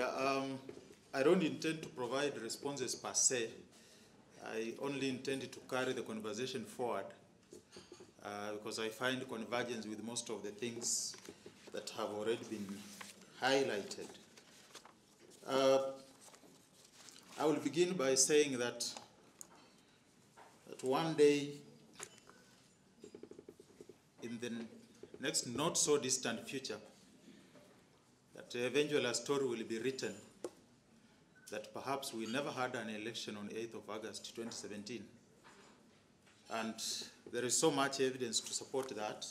I don't intend to provide responses per se. I only intend to carry the conversation forward because I find convergence with most of the things that have already been highlighted. I will begin by saying that one day in the next not so distant future, that eventually a story will be written that perhaps we never had an election on 8th of August 2017. And there is so much evidence to support that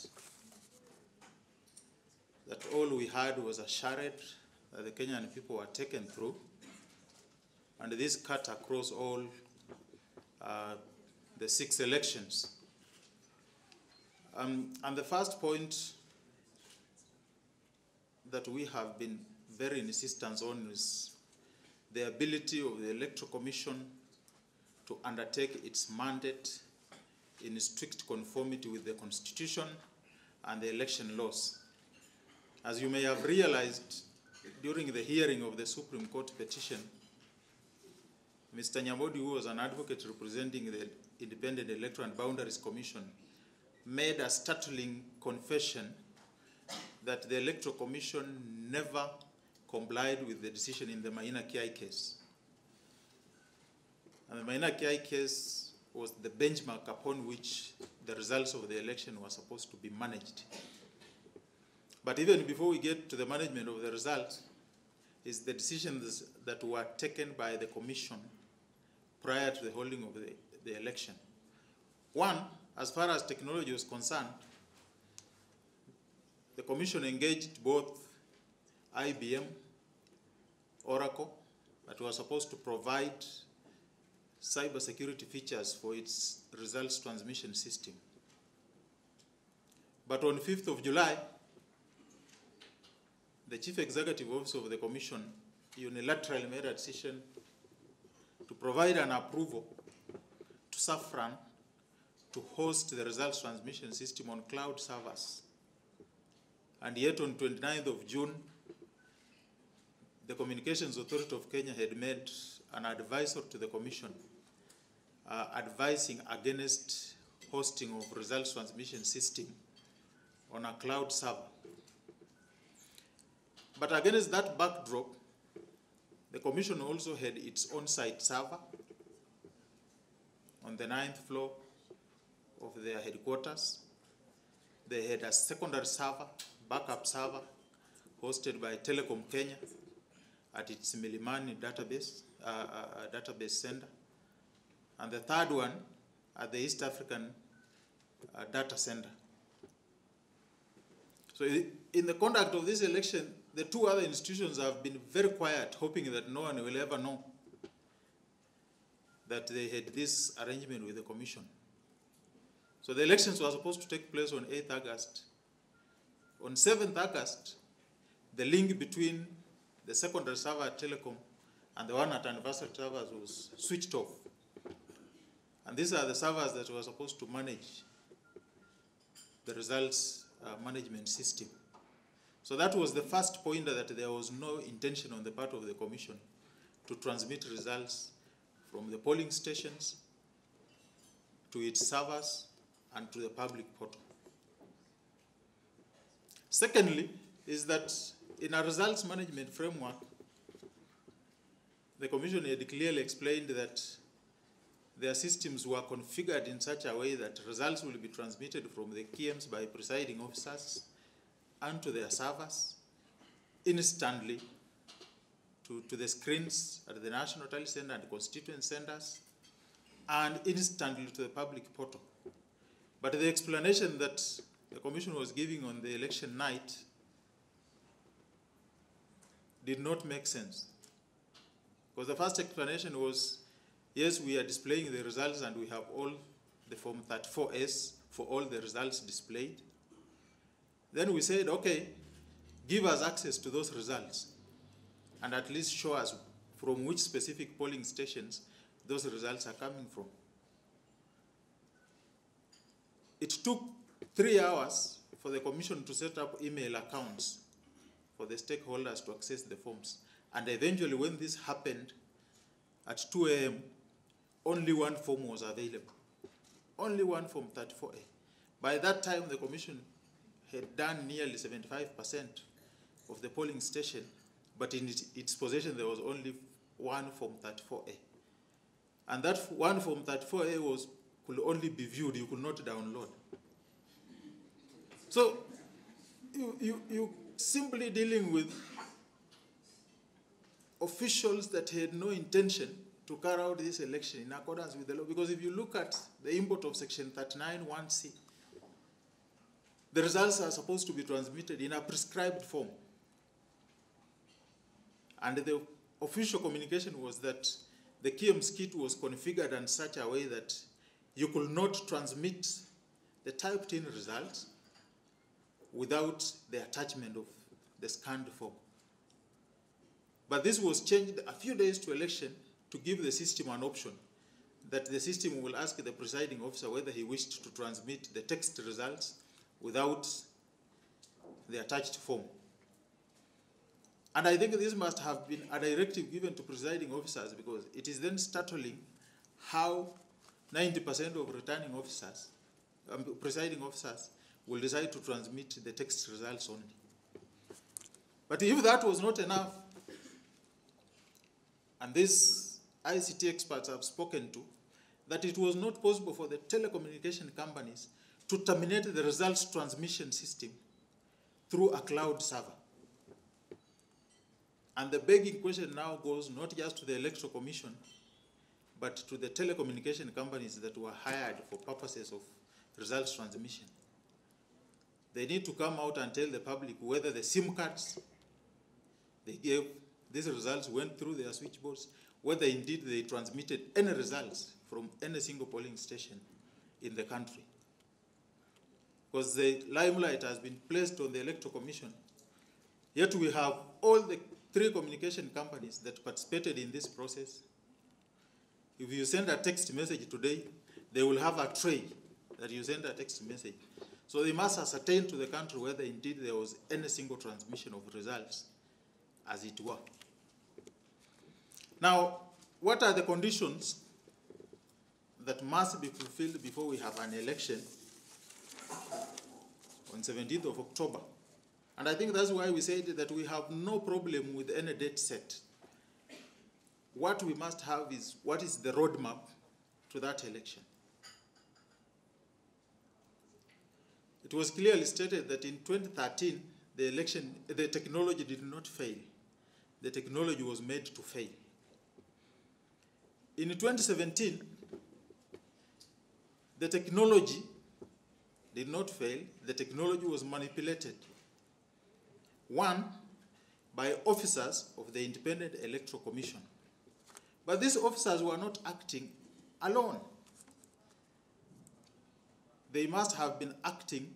all we had was a charade that the Kenyan people were taken through, and this cut across all the 6 elections. And the first point that we have been very insistent on is the ability of the Electoral Commission to undertake its mandate in strict conformity with the Constitution and the election laws. As you may have realized during the hearing of the Supreme Court petition, Mr. Nyamodi, who was an advocate representing the Independent Electoral and Boundaries Commission, made a startling confession that the Electoral Commission never complied with the decision in the Maina Kiai case. And the Maina Kiai case was the benchmark upon which the results of the election were supposed to be managed. But even before we get to the management of the results, is the decisions that were taken by the Commission prior to the holding of the election. One, as far as technology was concerned, the Commission engaged both IBM, Oracle, that was supposed to provide cybersecurity features for its results transmission system. But on 5th of July, the Chief Executive Officer of the Commission unilaterally made a decision to provide an approval to Safran to host the results transmission system on cloud servers. And yet on 29th of June, the Communications Authority of Kenya had made an advisor to the Commission advising against hosting of results transmission system on a cloud server. But against that backdrop, the Commission also had its on-site server on the 9th floor of their headquarters. They had a secondary server, backup server, hosted by Telecom Kenya at its Milimani database center. And the third one at the East African Data Center. So in the conduct of this election, the 2 other institutions have been very quiet, hoping that no one will ever know that they had this arrangement with the Commission. So the elections were supposed to take place on 8th August. On 7th August, the link between the secondary server at Telecom and the one at anniversary servers was switched off. And these are the servers that were supposed to manage the results management system. So that was the first pointer that there was no intention on the part of the Commission to transmit results from the polling stations to its servers and to the public portal. Secondly, is that in a results management framework, the Commission had clearly explained that their systems were configured in such a way that results will be transmitted from the KMs by presiding officers and to their servers instantly to the screens at the National Tally Center and constituent centers, and instantly to the public portal. But the explanation that the Commission was giving on the election night did not make sense. Because the first explanation was, yes, we are displaying the results and we have all the Form 34S for all the results displayed. Then we said, okay, give us access to those results and at least show us from which specific polling stations those results are coming from. It took 3 hours for the Commission to set up email accounts for the stakeholders to access the forms. And eventually when this happened at 2 a.m., only one form was available. Only one form, 34A. By that time, the commission had done nearly 75% of the polling station, but in its possession there was only one form, 34A. And that one form, 34A, could only be viewed, you could not download. So you simply dealing with officials that had no intention to carry out this election in accordance with the law. Because if you look at the import of Section 39(1)(c), the results are supposed to be transmitted in a prescribed form. And the official communication was that the KM's kit was configured in such a way that you could not transmit the typed in results without the attachment of the scanned form. But this was changed a few days to election to give the system an option that the system will ask the presiding officer whether he wished to transmit the text results without the attached form. And I think this must have been a directive given to presiding officers, because it is then startling how 90% of returning officers, presiding officers, will decide to transmit the text results only. But if that was not enough, and these ICT experts have spoken to, that it was not possible for the telecommunication companies to terminate the results transmission system through a cloud server. And the begging question now goes not just to the Electoral Commission, but to the telecommunication companies that were hired for purposes of results transmission. They need to come out and tell the public whether the SIM cards they gave, these results went through their switchboards, whether indeed they transmitted any results from any single polling station in the country. Because the limelight has been placed on the Electoral Commission, yet we have all the 3 communication companies that participated in this process. If you send a text message today, they will have a tray that you send a text message. So they must ascertain to the country whether indeed there was any single transmission of results, as it were. Now, what are the conditions that must be fulfilled before we have an election on 17th of October? And I think that's why we said that we have no problem with any date set. What we must have is, what is the roadmap to that election? It was clearly stated that in 2013, the technology did not fail. The technology was made to fail. In 2017, the technology did not fail. The technology was manipulated. One, by officers of the Independent Electoral Commission. But these officers were not acting alone. They must have been acting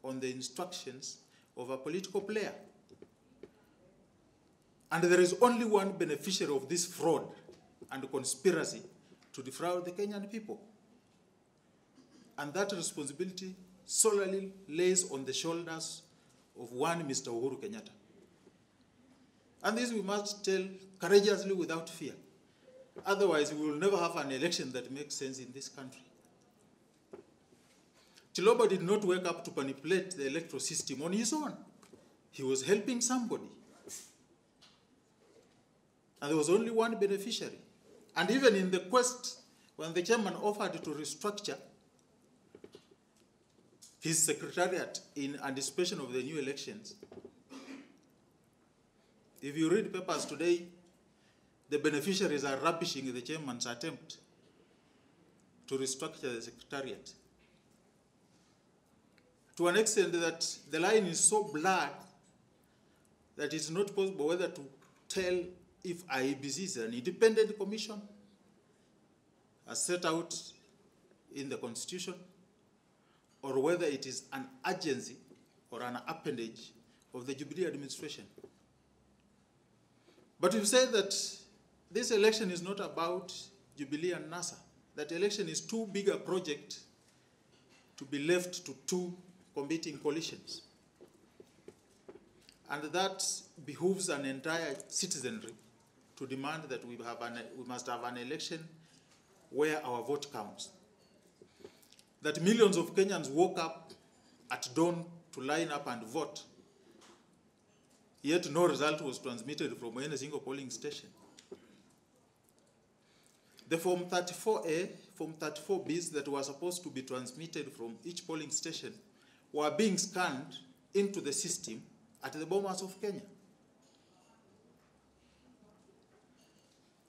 on the instructions of a political player. And there is only one beneficiary of this fraud and conspiracy to defraud the Kenyan people. And that responsibility solely lays on the shoulders of one Mr. Uhuru Kenyatta. And this we must tell courageously without fear. Otherwise, we will never have an election that makes sense in this country. Chiloba did not wake up to manipulate the electoral system on his own. He was helping somebody. And there was only one beneficiary. And even in the quest, when the chairman offered to restructure his secretariat in anticipation of the new elections, if you read papers today, the beneficiaries are rubbishing the chairman's attempt to restructure the secretariat, to an extent that the line is so blurred that it's not possible whether to tell if IEBC is an independent commission as set out in the Constitution, or whether it is an agency or an appendage of the Jubilee administration. But we've said that this election is not about Jubilee and NASA. That election is too big a project to be left to 2 competing coalitions. And that behooves an entire citizenry to demand that we must have an election where our vote counts. That millions of Kenyans woke up at dawn to line up and vote, yet no result was transmitted from any single polling station. The Form 34A, Form 34Bs that were supposed to be transmitted from each polling station were being scanned into the system at the Bomas of Kenya.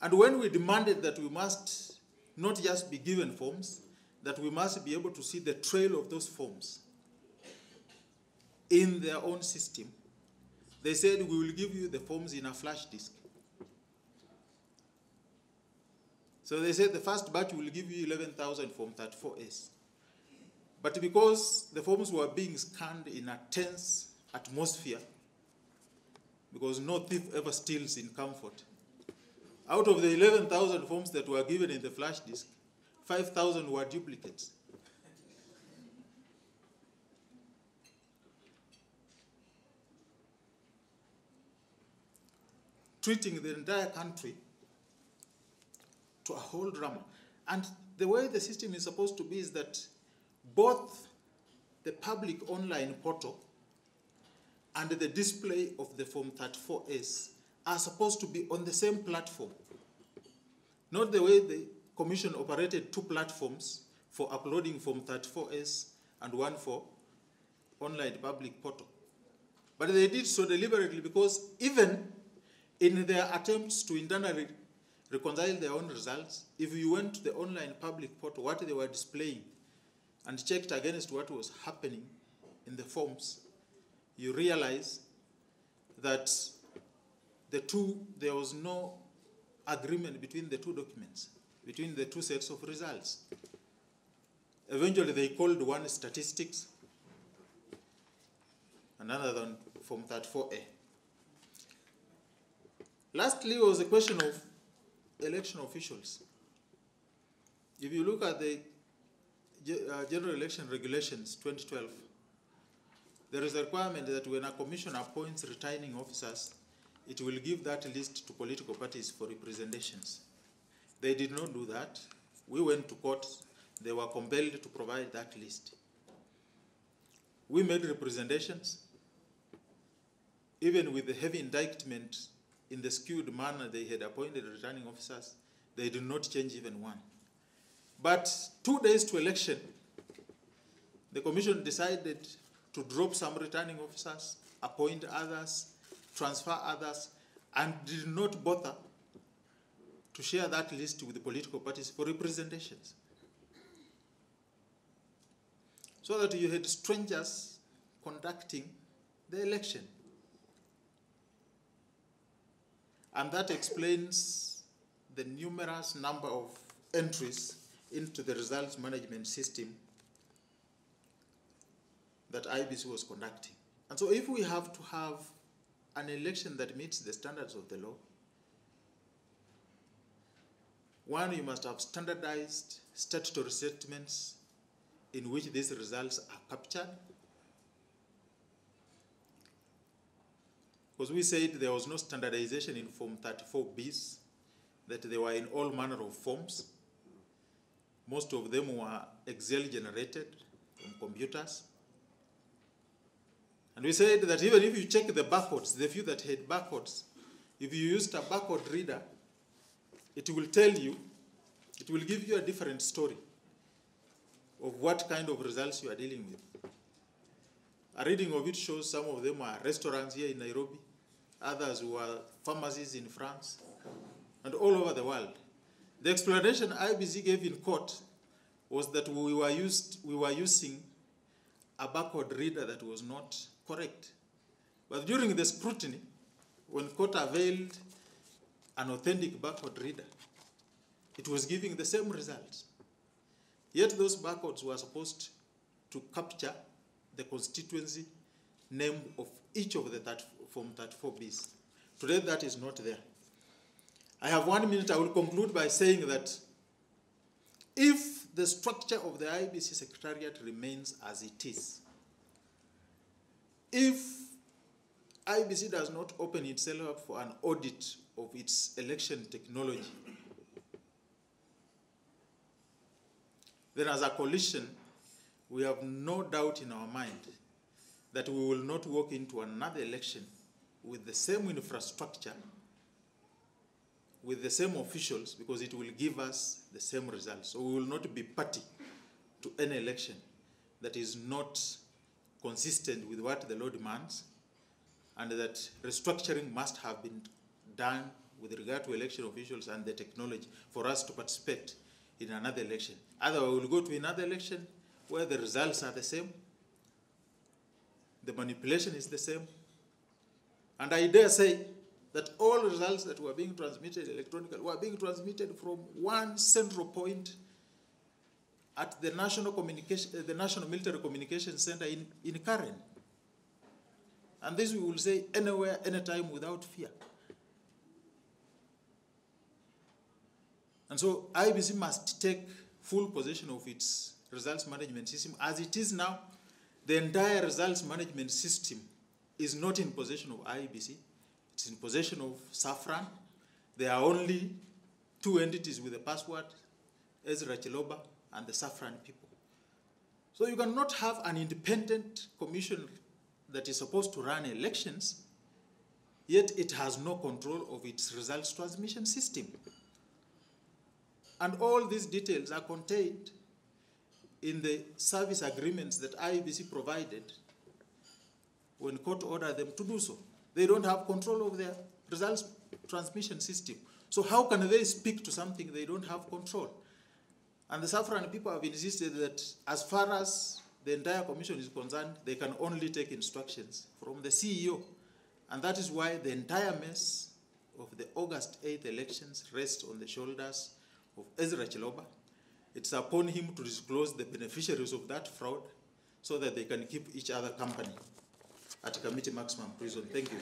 And when we demanded that we must not just be given forms, that we must be able to see the trail of those forms in their own system, they said, we will give you the forms in a flash disk. So they said the first batch will give you 11,000 Form 34As. But because the forms were being scanned in a tense atmosphere, because no thief ever steals in comfort, out of the 11,000 forms that were given in the flash disk, 5,000 were duplicates. Treating the entire country to a whole drama. And the way the system is supposed to be is that both the public online portal and the display of the Form 34As are supposed to be on the same platform. Not the way the Commission operated two platforms for uploading Form 34As and one for online public portal. But they did so deliberately because even in their attempts to internally reconcile their own results, if you went to the online public portal, what they were displaying, and checked against what was happening in the forms, you realize that there was no agreement between the two documents, between the two sets of results. Eventually, they called one statistics and another one Form 34A. Lastly was the question of election officials. If you look at the General Election Regulations 2012, there is a requirement that when a commission appoints returning officers, it will give that list to political parties for representations. They did not do that. We went to court. They were compelled to provide that list. We made representations. Even with the heavy indictment in the skewed manner they had appointed returning officers, they did not change even one. But 2 days to election, the commission decided to drop some returning officers, appoint others, transfer others, and did not bother to share that list with the political parties for representations. So that you had strangers conducting the election. And that explains the numerous number of entries into the results management system that IBC was conducting. And so if we have to have an election that meets the standards of the law, one, you must have standardized statutory statements in which these results are captured. Because we said there was no standardization in Form 34Bs, that they were in all manner of forms. Most of them were Excel generated from computers. And we said that even if you check the barcodes, the few that had barcodes, if you used a barcode reader, it will tell you, it will give you a different story of what kind of results you are dealing with. A reading of it shows some of them are restaurants here in Nairobi, others were pharmacies in France, and all over the world. The explanation IBC gave in court was that we were using a barcode reader that was not correct. But during the scrutiny, when court availed an authentic barcode reader, it was giving the same results. Yet those barcodes were supposed to capture the constituency name of each of the Form 34Bs. Today that is not there. I have 1 minute. I will conclude by saying that if the structure of the IBC Secretariat remains as it is, if IBC does not open itself up for an audit of its election technology, then as a coalition, we have no doubt in our mind that we will not walk into another election with the same infrastructure, with the same officials, because it will give us the same results. So we will not be party to any election that is not consistent with what the law demands, and that restructuring must have been done with regard to election officials and the technology for us to participate in another election. Otherwise, we will go to another election where the results are the same, the manipulation is the same, and I dare say that all results that were being transmitted electronically were being transmitted from one central point at the National Military Communication Center in Karen. And this we will say anywhere, anytime, without fear. And so IBC must take full possession of its results management system. As it is now, the entire results management system is not in possession of IBC. It's in possession of Saffron. There are only two entities with a password, Ezra Chiloba and the Saffron people. So you cannot have an independent commission that is supposed to run elections, yet it has no control of its results transmission system. And all these details are contained in the service agreements that IBC provided when court ordered them to do so. They don't have control of their results transmission system. So how can they speak to something they don't have control? And the Saffron people have insisted that as far as the entire commission is concerned, they can only take instructions from the CEO. And that is why the entire mess of the August 8th elections rests on the shoulders of Ezra Chiloba. It's upon him to disclose the beneficiaries of that fraud so that they can keep each other company at Committee Maximum Prison. Thank you.